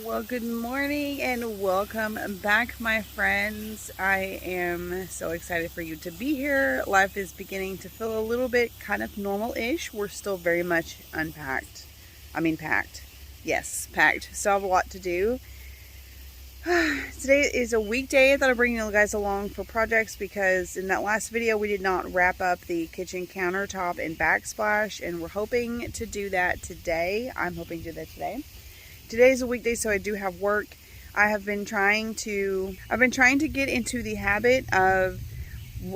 Well, good morning and welcome back, my friends. I am so excited for you to be here. Life is beginning to feel a little bit kind of normal-ish. We're still very much unpacked. Packed. Yes, packed. Still have a lot to do. Today is a weekday. I thought I'd bring you guys along for projects because in that last video we did not wrap up the kitchen countertop and backsplash, and we're hoping to do that today. I'm hoping to do that today. Today's a weekday, so I do have work. I've been trying to get into the habit of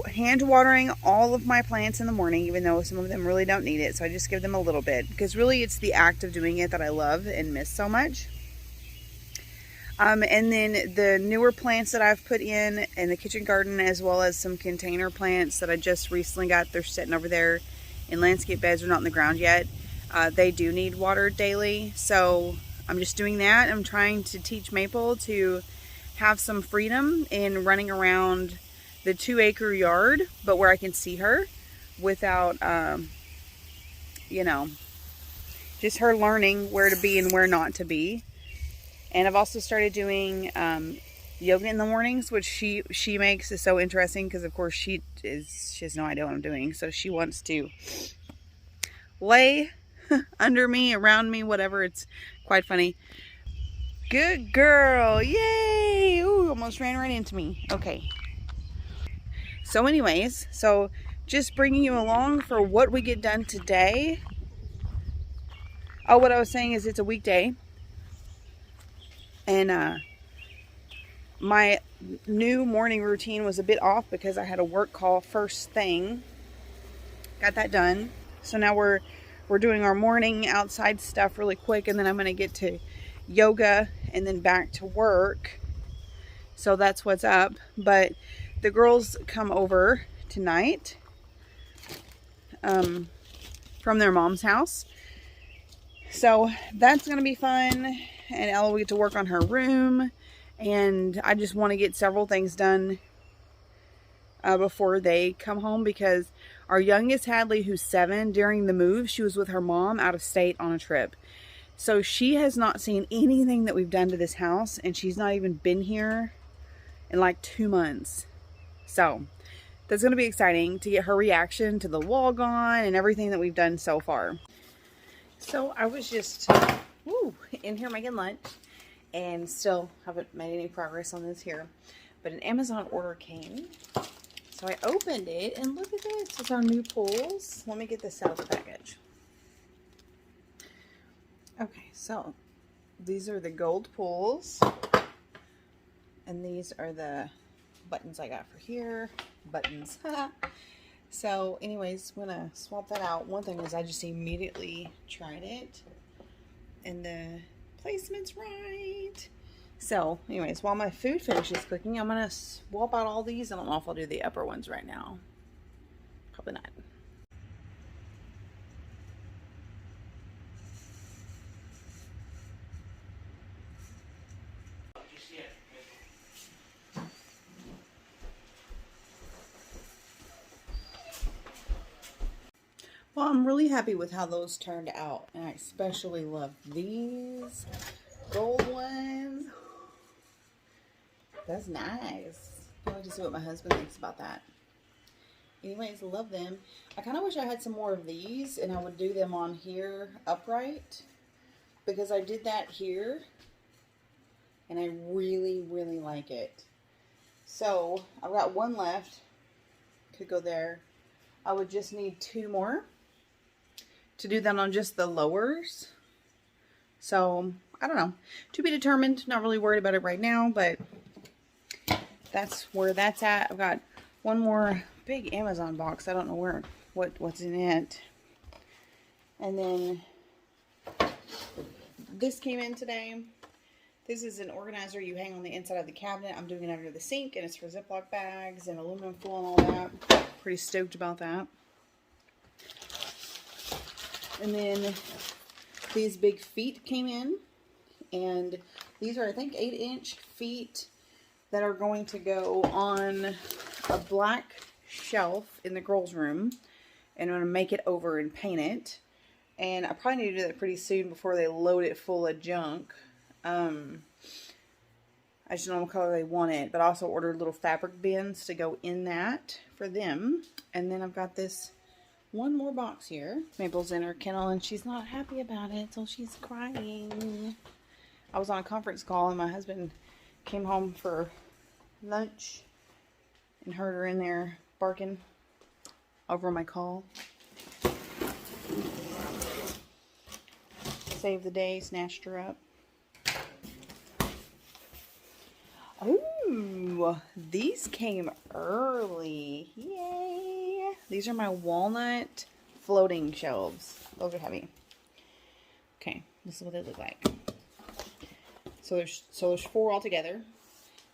hand watering all of my plants in the morning, even though some of them really don't need it. So I just give them a little bit because really it's the act of doing it that I love and miss so much. And then the newer plants that I've put in the kitchen garden, as well as some container plants that I just recently got. They're sitting over there in landscape beds. They're not in the ground yet. They do need watered daily. So I'm just doing that. I'm trying to teach Maple to have some freedom in running around the 2-acre yard, but where I can see her without, just her learning where to be and where not to be. And I've also started doing yoga in the mornings, which she makes is so interesting because, of course, she has no idea what I'm doing. So she wants to lay under me, around me, whatever. It's quite funny. Good girl. Yay. Ooh, almost ran right into me. Okay. So anyways, just bringing you along for what we get done today. Oh, what I was saying is it's a weekday. And my new morning routine was a bit off because I had a work call first thing. Got that done. So now we're doing our morning outside stuff really quick, and then I'm going to get to yoga and then back to work. So that's what's up. But the girls come over tonight from their mom's house. So that's going to be fun. And Ella will get to work on her room. And I just want to get several things done before they come home, because our youngest Hadley, who's 7, during the move, she was with her mom out of state on a trip. So she has not seen anything that we've done to this house, and she's not even been here in like 2 months. So that's going to be exciting to get her reaction to the wall gone and everything that we've done so far. So I was just in here making lunch and still haven't made any progress on this here. But an Amazon order came. So I opened it, and look at this. It's our new pools. Let me get this out of the package. Okay, so these are the gold pools. And these are the buttons I got for here. Buttons. So anyways, I'm going to swap that out. One thing is I just immediately tried it. And the placement's right. So, anyways, while my food finishes cooking, I'm going to swap out all these. I don't know if I'll do the upper ones right now. Probably not. Well, I'm really happy with how those turned out. And I especially love these gold ones. That's nice. I'll have to see what my husband thinks about that. Anyways, love them. I kind of wish I had some more of these, and I would do them on here upright, because I did that here and I really, really like it. So I've got one left. Could go there. I would just need 2 more to do that on just the lowers. So I don't know, to be determined. Not really worried about it right now, but that's where that's at. I've got one more big Amazon box. I don't know what's in it. And then this came in today. This is an organizer you hang on the inside of the cabinet. I'm doing it under the sink, and it's for Ziploc bags and aluminum foil and all that. Pretty stoked about that. And then these big feet came in, and these are, I think, 8-inch feet that are going to go on a black shelf in the girls' room, and I'm going to make it over and paint it. And I probably need to do that pretty soon before they load it full of junk. I just don't know what color they want it, but I also ordered little fabric bins to go in that for them. And then I've got this one more box here. Maple's in her kennel and she's not happy about it, so she's crying. I was on a conference call and my husband came home for lunch and heard her in there barking over my call. Saved the day, snatched her up. Ooh, these came early. Yay! These are my walnut floating shelves. Those are heavy. Okay, this is what they look like. So there's 4 altogether.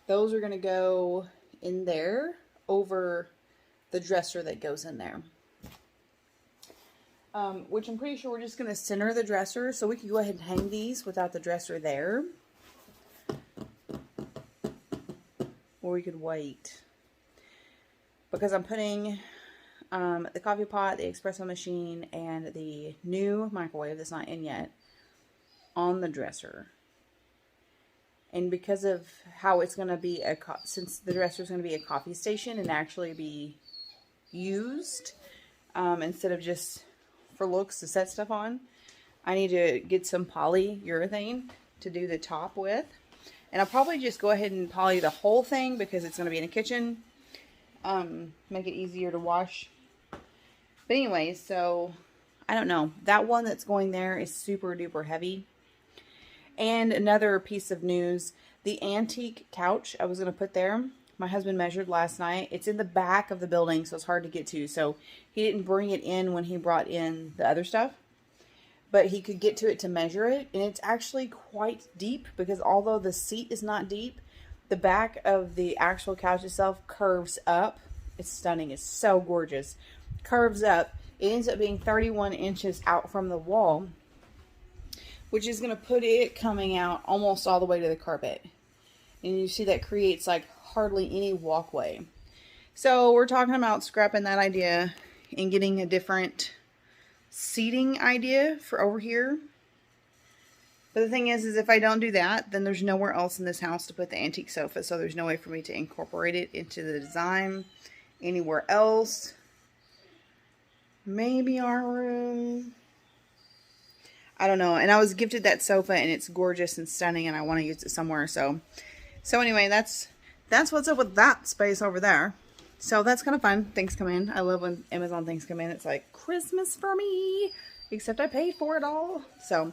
Those are gonna go in there over the dresser that goes in there. Which I'm pretty sure we're just gonna center the dresser, so we can go ahead and hang these without the dresser there. Or we could wait. Because I'm putting the coffee pot, the espresso machine, and the new microwave that's not in yet on the dresser. And because of how it's going to be, since the dresser is going to be a coffee station and actually be used instead of just for looks to set stuff on, I need to get some polyurethane to do the top with. And I'll probably just go ahead and poly the whole thing because it's going to be in the kitchen. Make it easier to wash. But anyway, so I don't know. That one that's going there is super duper heavy. And another piece of news, the antique couch I was going to put there, my husband measured last night. It's in the back of the building, so it's hard to get to. So he didn't bring it in when he brought in the other stuff. But he could get to it to measure it. And it's actually quite deep because although the seat is not deep, the back of the actual couch itself curves up. It's stunning. It's so gorgeous. Curves up. It ends up being 31 inches out from the wall, which is going to put it coming out almost all the way to the carpet. And you see that creates like hardly any walkway. So we're talking about scrapping that idea and getting a different seating idea for over here. But the thing is if I don't do that, then there's nowhere else in this house to put the antique sofa. So there's no way for me to incorporate it into the design anywhere else. Maybe our room. I don't know. And I was gifted that sofa and it's gorgeous and stunning and I want to use it somewhere. So anyway, that's what's up with that space over there. So that's kind of fun. Things come in. I love when Amazon things come in. It's like Christmas for me. Except I paid for it all. So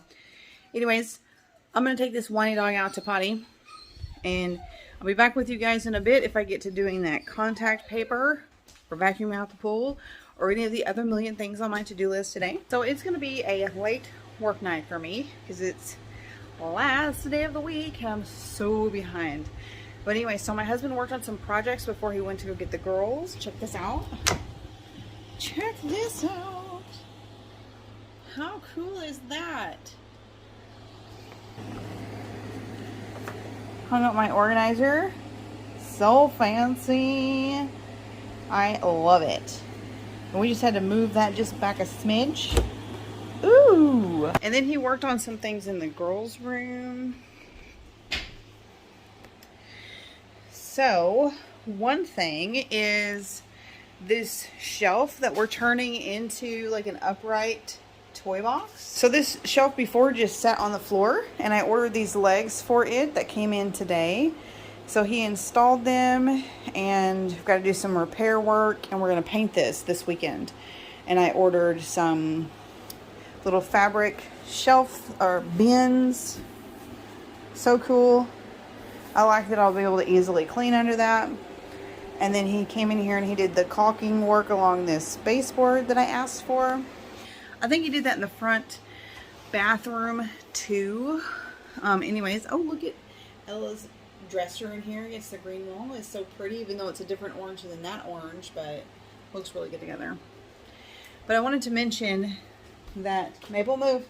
anyways, I'm going to take this whiny dog out to potty. And I'll be back with you guys in a bit if I get to doing that contact paper or vacuuming out the pool or any of the other million things on my to-do list today. So it's going to be a late work night for me because it's the last day of the week and I'm so behind. But anyway, so my husband worked on some projects before he went to go get the girls. Check this out. Check this out. How cool is that? Hung up my organizer. So fancy. I love it. And we just had to move that just back a smidge. Ooh. And then he worked on some things in the girls' room. So, one thing is this shelf that we're turning into like an upright toy box. So this shelf before just sat on the floor and I ordered these legs for it that came in today. So he installed them and we've got to do some repair work and we're going to paint this weekend. And I ordered some little fabric shelf or bins. So cool. I like that I'll be able to easily clean under that. And then he came in here and he did the caulking work along this baseboard that I asked for. I think he did that in the front bathroom too. Anyways, oh look at Ella's dresser in here. It's the green wall. It's so pretty even though it's a different orange than that orange, but looks really good together. But I wanted to mention that Maple move.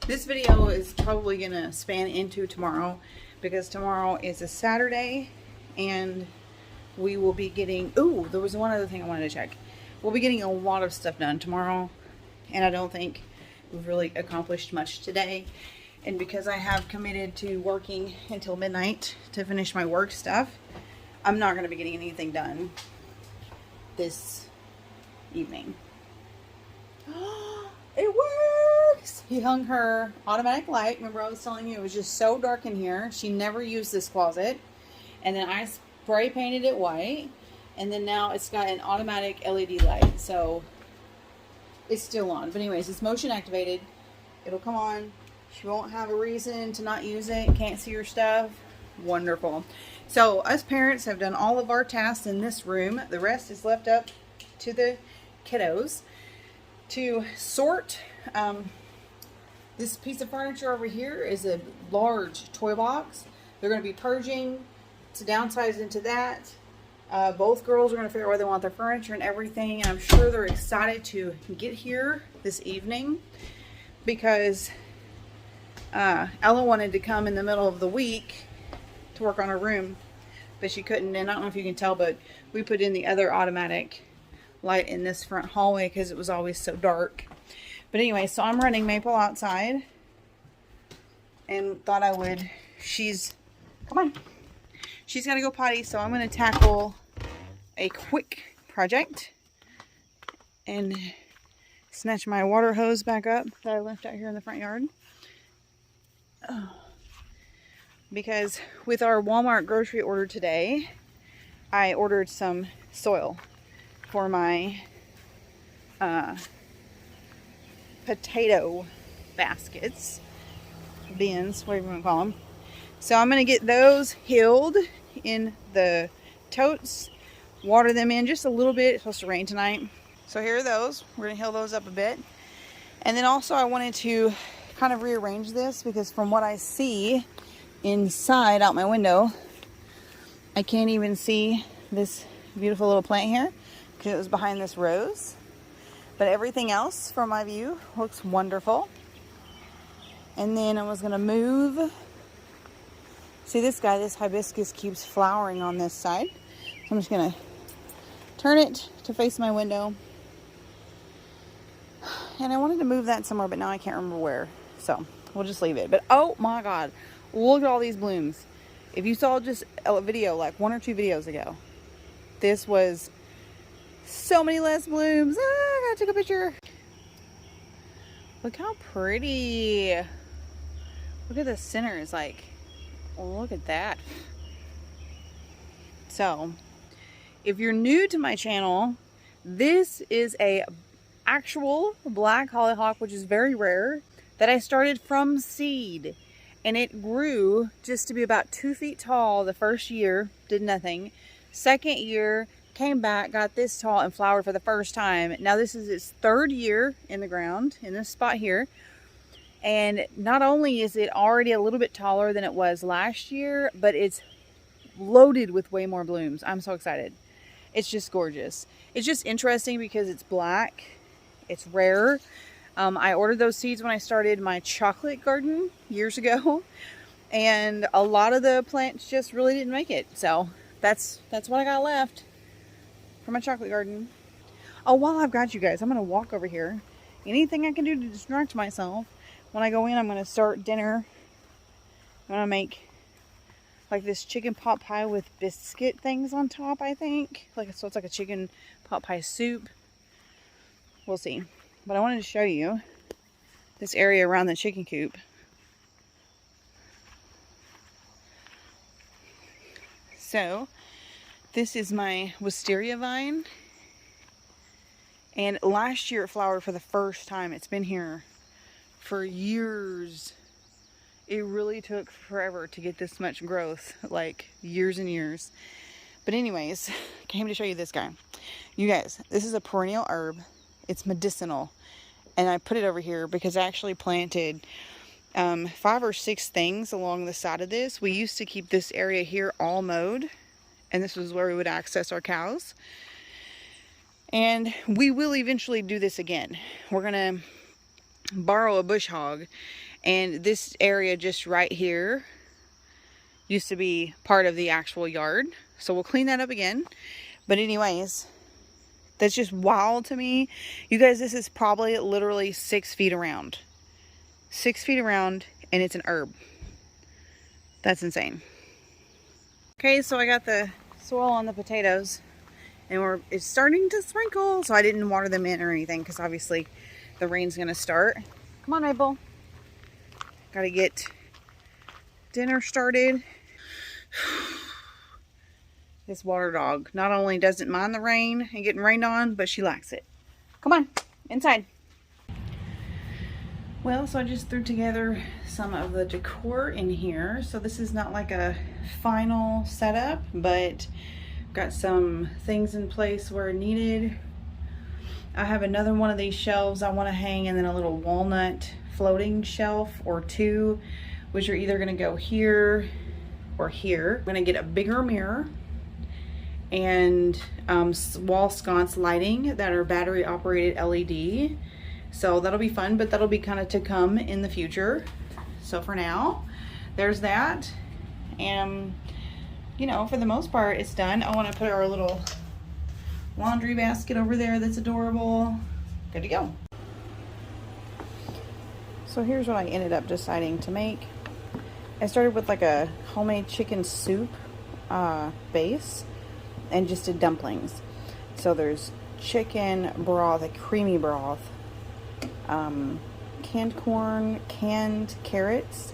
This video is probably going to span into tomorrow because tomorrow is a Saturday and we will be getting, ooh, there was one other thing I wanted to check. We'll be getting a lot of stuff done tomorrow and I don't think we've really accomplished much today. And because I have committed to working until midnight to finish my work stuff, I'm not going to be getting anything done this evening. It works! He hung her automatic light. Remember I was telling you it was just so dark in here. She never used this closet. And then I spray painted it white. And then now it's got an automatic LED light. So it's still on. But anyways, it's motion activated. It'll come on. She won't have a reason to not use it. Can't see her stuff. Wonderful. So us parents have done all of our tasks in this room. The rest is left up to the kiddos to sort. This piece of furniture over here is a large toy box. They're going to be purging to downsize into that. Both girls are going to figure out where they want their furniture and everything. I'm sure they're excited to get here this evening because Ella wanted to come in the middle of the week to work on her room, but she couldn't. And I don't know if you can tell, but we put in the other automatic light in this front hallway because it was always so dark. But anyway, so I'm running Maple outside and thought I would, come on. She's got to go potty, so I'm going to tackle a quick project and snatch my water hose back up that I left out here in the front yard. Because with our Walmart grocery order today, I ordered some soil for my potato baskets, bins, whatever you want to call them. So I'm going to get those hilled in the totes, water them in just a little bit. It's supposed to rain tonight. So here are those. We're going to hill those up a bit. And then also I wanted to kind of rearrange this because from what I see inside out my window, I can't even see this beautiful little plant here because it was behind this rose. But everything else from my view looks wonderful. And then I was going to move. See this guy, this hibiscus keeps flowering on this side. So I'm just going to turn it to face my window. And I wanted to move that somewhere, but now I can't remember where. So we'll just leave it. But oh my God, look at all these blooms. If you saw just a video, like 1 or 2 videos ago, this was so many less blooms. Ah, I gotta take a picture. Look how pretty. Look at the center. It's like, look at that. So, if you're new to my channel, this is a actual black hollyhock, which is very rare, that I started from seed. And it grew just to be about 2 feet tall the first year, did nothing. Second year, came back, got this tall and flowered for the first time. Now this is its 3rd year in the ground, in this spot here. And not only is it already a little bit taller than it was last year, but it's loaded with way more blooms. I'm so excited. It's just gorgeous. It's just interesting because it's black. It's rare. I ordered those seeds when I started my chocolate garden years ago. And a lot of the plants just really didn't make it. So that's what I got left for my chocolate garden. Oh, while I've got you guys, I'm going to walk over here. Anything I can do to distract myself. When I go in, I'm going to start dinner. I'm going to make like this chicken pot pie with biscuit things on top, I think. So it's like a chicken pot pie soup. We'll see. But I wanted to show you this area around the chicken coop. So, this is my wisteria vine. And last year it flowered for the first time. It's been here for years. It really took forever to get this much growth, like years and years. But anyways, came to show you this guy. You guys, this is a perennial herb. It's medicinal. And I put it over here because I actually planted 5 or 6 things along the side of this. We used to keep this area here all mowed. And this was where we would access our cows. And we will eventually do this again. We're going to borrow a bush hog. And this area just right here used to be part of the actual yard. So we'll clean that up again. But anyways, That's just wild to me. You guys, this is probably literally 6 feet around. 6 feet around, and it's an herb. That's insane. Okay, so I got the soil on the potatoes, and it's starting to sprinkle, so I didn't water them in or anything because obviously the rain's gonna start. Come on, Maple. Gotta get dinner started. This water dog not only doesn't mind the rain and getting rained on, but she likes it. Come on, inside. Well, so I just threw together some of the decor in here. So this is not like a final setup, but got some things in place where needed. I have another one of these shelves I want to hang, and then a little walnut floating shelf or two, which are either going to go here or here. I'm going to get a bigger mirror and wall sconce lighting that are battery operated LED. So that'll be fun, but that'll be kind of to come in the future. So for now, there's that. And you know, for the most part, it's done. I want to put our little laundry basket over there that's adorable. Good to go. So here's what I ended up deciding to make. I started with like a homemade chicken soup base and just did dumplings. So there's chicken broth, a creamy broth, canned corn, canned carrots,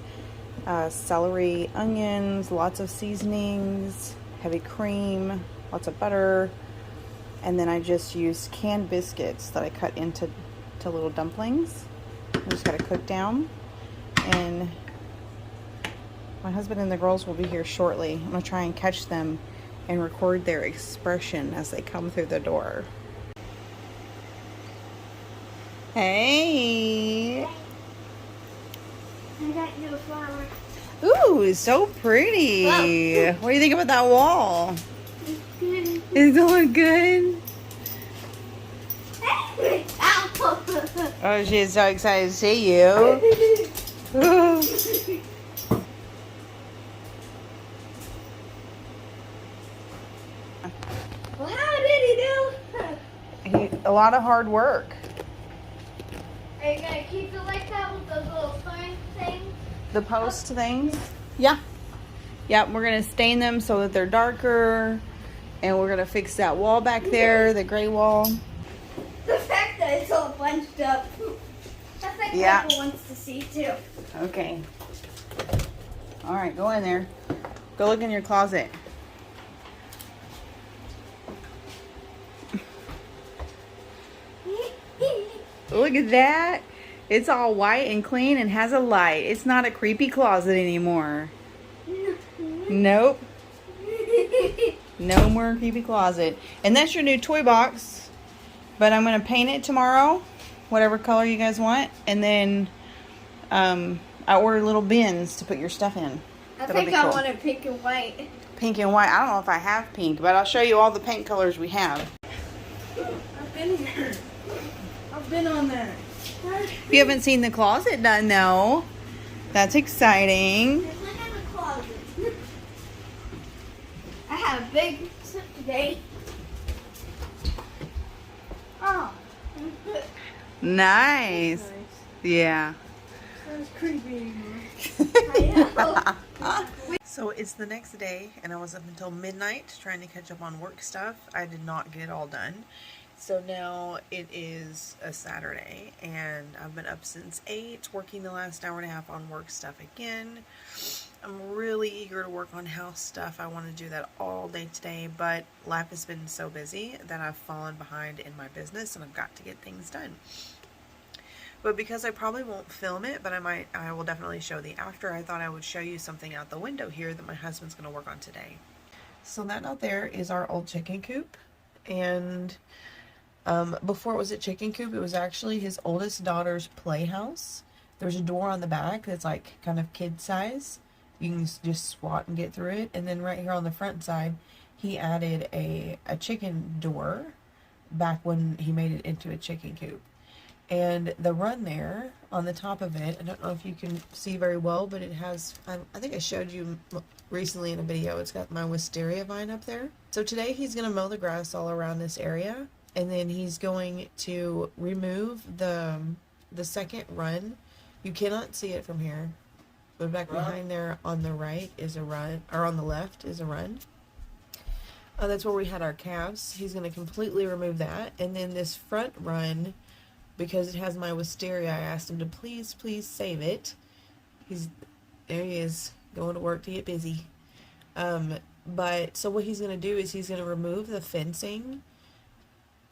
celery, onions, lots of seasonings, heavy cream, lots of butter, and then I just used canned biscuits that I cut into little dumplings. I just got to cook down, and my husband and the girls will be here shortly. I'm going to try and catch them and record their expression as they come through the door. Hey! I got you a flower. Ooh, so pretty. Whoa. What do you think about that wall? It's good. Is it look good? Ow. Oh, she's so excited to see you. Ooh. Well, how did he do? A lot of hard work. Are you gonna keep it like that with those little sign things? The post things? Yeah. Yeah, we're going to stain them so that they're darker. And we're going to fix that wall back there, the gray wall. The fact that it's all bunched up. That's like Yeah. Michael wants to see too. Okay. All right, go in there. Go look in your closet. Look at that. It's all white and clean and has a light. It's not a creepy closet anymore. Nope. No more creepy closet. And that's your new toy box. But I'm going to paint it tomorrow. Whatever color you guys want. And then I ordered little bins to put your stuff in. I think I want it pink and white. Pink and white. I don't know if I have pink, but I'll show you all the paint colors we have. I've been here. I've been on there. If you haven't seen the closet done though, that's exciting. There's one in the closet. I had a big slip today. Oh. Nice. Yeah. That's creepy anymore. I know. So it's the next day, and I was up until midnight trying to catch up on work stuff. I did not get it all done. So now it is a Saturday, and I've been up since 8, working the last hour and a half on work stuff again. I'm really eager to work on house stuff. I want to do that all day today, but life has been so busy that I've fallen behind in my business, and I've got to get things done. But because I probably won't film it, but I will definitely show the after, I thought I would show you something out the window here that my husband's going to work on today. So that out there is our old chicken coop, and before it was a chicken coop, it was actually his oldest daughter's playhouse. There's a door on the back that's like kind of kid size. You can just swat and get through it. And then right here on the front side, he added a chicken door back when he made it into a chicken coop. And the run there on the top of it, I don't know if you can see very well, but it has, I think I showed you recently in a video, it's got my wisteria vine up there. So today he's going to mow the grass all around this area. and then he's going to remove the second run. You cannot see it from here, but back behind there on the right is a run, or on the left is a run. That's where we had our calves. He's going to completely remove that. And then this front run, because it has my wisteria, I asked him to please save it. There he is, going to work to get busy. But so what he's going to do is he's going to remove the fencing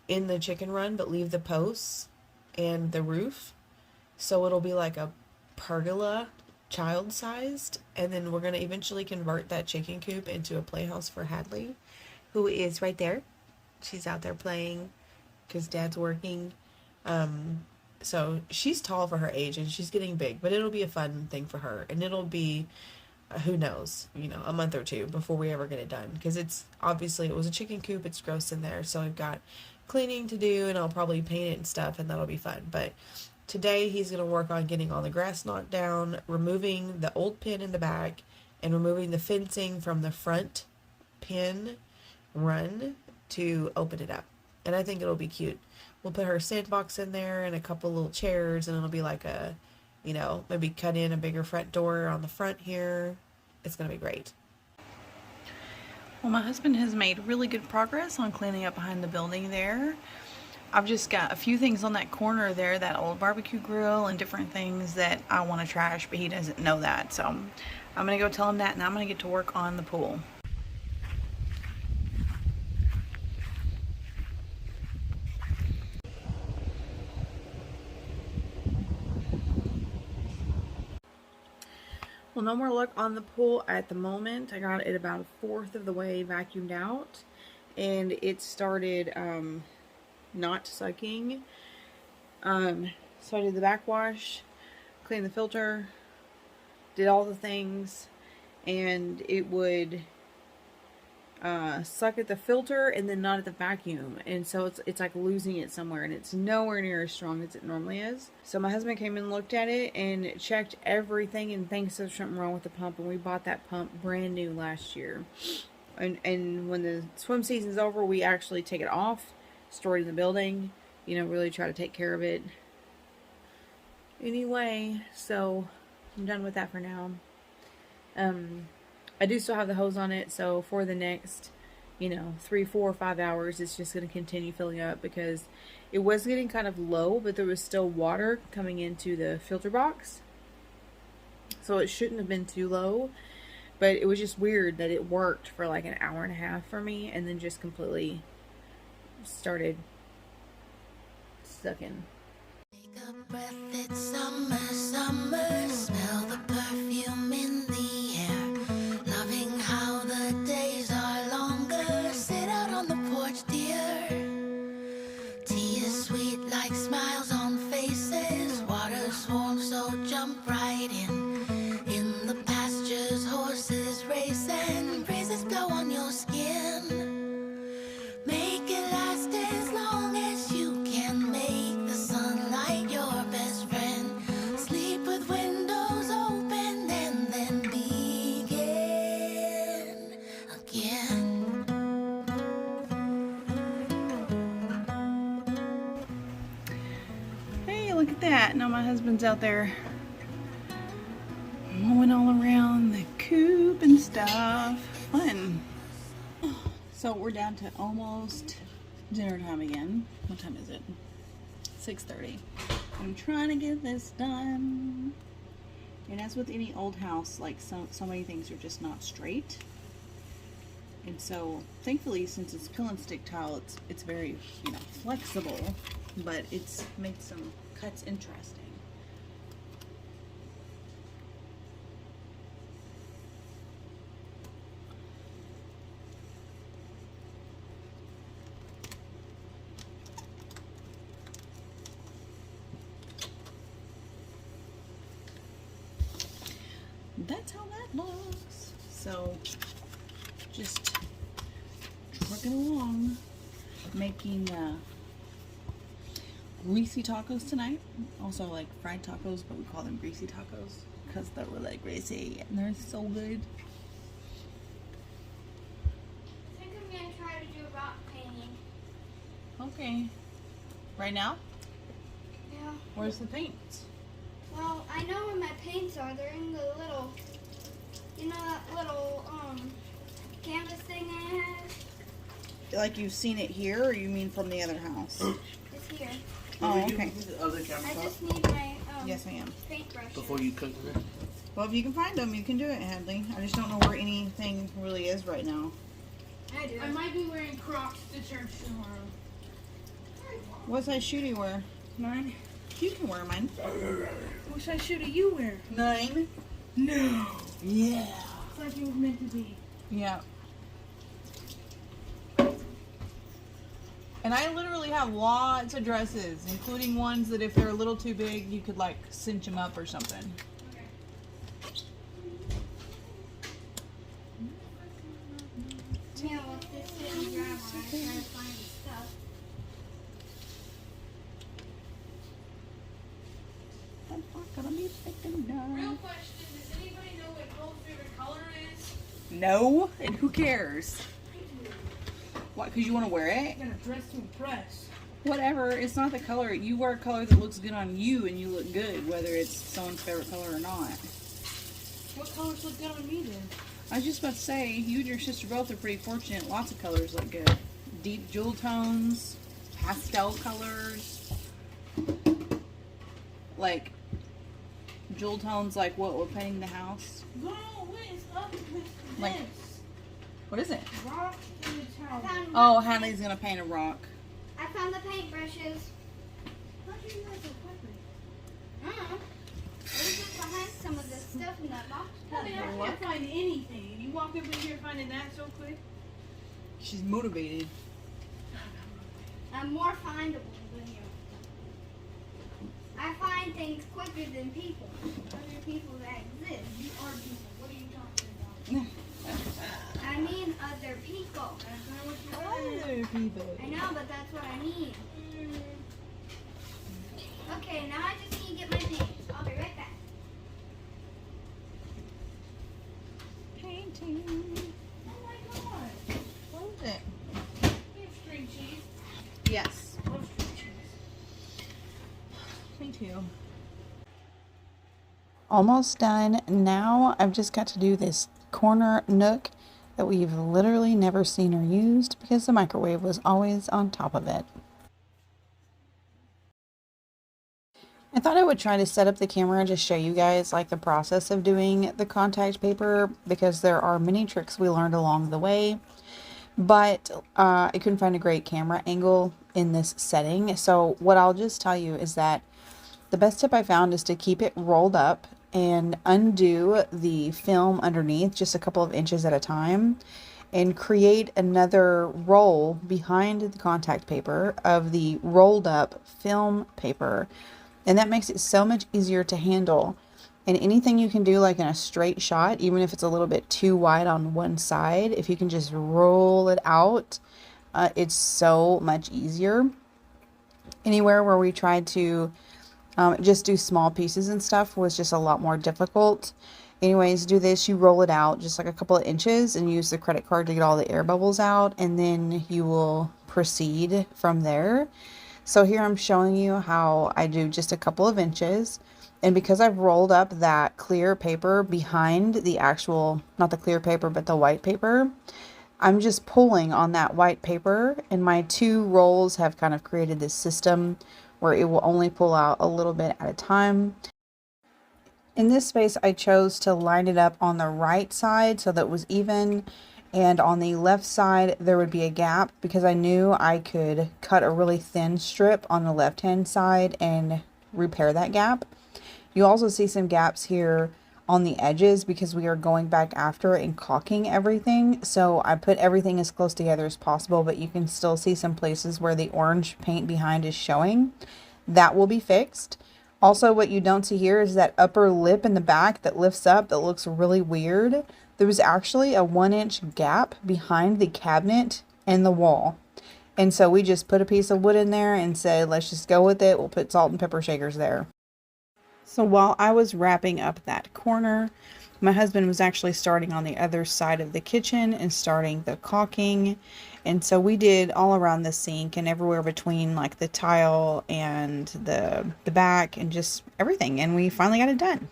in the chicken run, but leave the posts and the roof. So it'll be like a pergola, child-sized. And then we're going to eventually convert that chicken coop into a playhouse for Hadley, who is right there. She's out there playing because Dad's working. So she's tall for her age and she's getting big, but it'll be a fun thing for her. And it'll be, who knows, a month or two before we ever get it done. Because it was a chicken coop. It's gross in there. So I've got cleaning to do, and I'll probably paint it and stuff, and that'll be fun. But today he's going to work on getting all the grass knocked down, removing the old pen in the back, and removing the fencing from the front pen run to open it up. And I think it'll be cute. We'll put her sandbox in there and a couple little chairs, and it'll be like a, maybe cut in a bigger front door on the front here. It's going to be great. Well, my husband has made really good progress on cleaning up behind the building there. I've just got a few things on that corner there, that old barbecue grill and different things that I want to trash, but he doesn't know that. So I'm going to go tell him that, and I'm going to get to work on the pool. Well, no more luck on the pool at the moment. I got it about a fourth of the way vacuumed out, and it started not sucking. So I did the backwash, cleaned the filter, did all the things, and it would suck at the filter and then not at the vacuum, and so it's like losing it somewhere, and it's nowhere near as strong as it normally is. So my husband came and looked at it and checked everything and thinks there's something wrong with the pump, and we bought that pump brand new last year, and when the swim season's over, we actually take it off, store it in the building, really try to take care of it anyway. So I'm done with that for now. I do still have the hose on it, so for the next, 3, 4, 5 hours, it's just going to continue filling up, because it was getting kind of low, but there was still water coming into the filter box. So it shouldn't have been too low, but it was just weird that it worked for like an hour and a half for me, and then just completely started sucking. Take a breath, it's summer, summer. Smell the perfume in the air. Loving how the days are longer. Sit out on the porch, dear. Tea is sweet like smiles on faces. Water's warm, so jump right in. In the pastures, horses racing. Breezes blow on your skin. Make it last as long as you can. Make the sunlight your best friend. Sleep with windows open and then begin again. Hey, look at that. Now my husband's out there mowing all around the coop and stuff. Fun. So we're down to almost dinner time again. What time is it? 6:30. I'm trying to get this done. And as with any old house, like so many things are just not straight. And so thankfully, since it's peel and stick tile, it's very, flexible, but it's made some cuts interesting. That's how that looks. So just trucking along, making greasy tacos tonight. Also like fried tacos, but we call them greasy tacos because they're really greasy and they're so good. I think I'm gonna try to do rock painting. Okay. Right now? Yeah. Where's the paint? Well, I know where my paints are. They're in the little, you know that little canvas thing I have? Like you've seen it here, or you mean from the other house? It's here. Oh, okay. I just need my Yes, I am. paintbrush. Before you cook it. Well, if you can find them, you can do it, Hadley. I just don't know where anything really is right now. I do. I might be wearing Crocs to church tomorrow. What size shoe do you wear? 9. You can wear mine. What size shoe do you wear? 9. No. Yeah. It's like it was meant to be. Yeah. And I literally have lots of dresses, including ones that if they're a little too big, you could like cinch them up or something. Yeah, well, this didn't grab one. I tried to find stuff. I'm not gonna be picking Real up. question, does anybody know what Cole's favorite color is? No, and who cares? What? Because you want to wear it? I'm gonna dress to impress. Whatever. It's not the color. You wear a color that looks good on you, and you look good, whether it's someone's favorite color or not. What colors look good on me then? I was just about to say, you and your sister both are pretty fortunate. Lots of colors look good. Deep jewel tones, pastel colors. Like, jewel tones like what we're painting the house. No, what is up with Like- this? What is it? Rock in the I towel. found, Oh, Hadley's gonna paint a rock. I found the paintbrushes. How do you know so quickly? It was just behind some of the stuff in that box. Honey, I can't find anything. You walk up in here finding that so quick? She's motivated. I'm more findable than you. I find things quicker than people. Other people that exist. You are people. What are you talking about? I mean other people. That's not what you said. Other people. I know, but that's what I mean. Okay, now I just need to get my paints. I'll be right back. Painting. Oh my god. What is it? You have string cheese. Yes. Love string cheese. Me too. Almost done. Now I've just got to do this corner nook that we've literally never seen or used because the microwave was always on top of it. I thought I would try to set up the camera and just show you guys like the process of doing the contact paper because there are many tricks we learned along the way, but I couldn't find a great camera angle in this setting. So what I'll just tell you is that the best tip I found is to keep it rolled up and undo the film underneath just a couple of inches at a time and create another roll behind the contact paper of the rolled up film paper. And that makes it so much easier to handle. And anything you can do like in a straight shot, even if it's a little bit too wide on one side, if you can just roll it out, it's so much easier. Anywhere where we tried to just do small pieces and stuff was just a lot more difficult. Anyways, do this, you roll it out just like a couple of inches and use the credit card to get all the air bubbles out, and then you will proceed from there. So here I'm showing you how I do just a couple of inches, and because I've rolled up that clear paper behind the actual, not the clear paper, but the white paper, I'm just pulling on that white paper, and my two rolls have kind of created this system where it will only pull out a little bit at a time. In this space, I chose to line it up on the right side so that it was even, and on the left side there would be a gap because I knew I could cut a really thin strip on the left hand side and repair that gap. You also see some gaps here on the edges because we are going back after and caulking everything. So I put everything as close together as possible, but you can still see some places where the orange paint behind is showing. That will be fixed. Also, what you don't see here is that upper lip in the back that lifts up that looks really weird. There was actually a 1-inch gap behind the cabinet and the wall. And so we just put a piece of wood in there and said, let's just go with it. We'll put salt and pepper shakers there. So while I was wrapping up that corner, My husband was actually starting on the other side of the kitchen and starting the caulking. And so we did all around the sink and everywhere between like the tile and the back and just everything. And we finally got it done.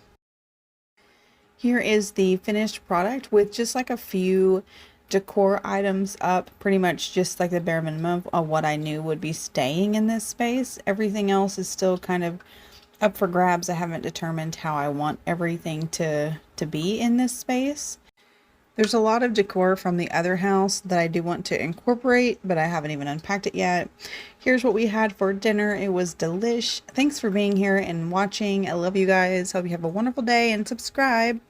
Here is the finished product with just like a few decor items up, pretty much just like the bare minimum of what I knew would be staying in this space. Everything else is still kind of up for grabs. I haven't determined how I want everything to be in this space. There's a lot of decor from the other house that I do want to incorporate, but I haven't even unpacked it yet. Here's what we had for dinner. It was delish. Thanks for being here and watching. I love you guys. Hope you have a wonderful day and subscribe.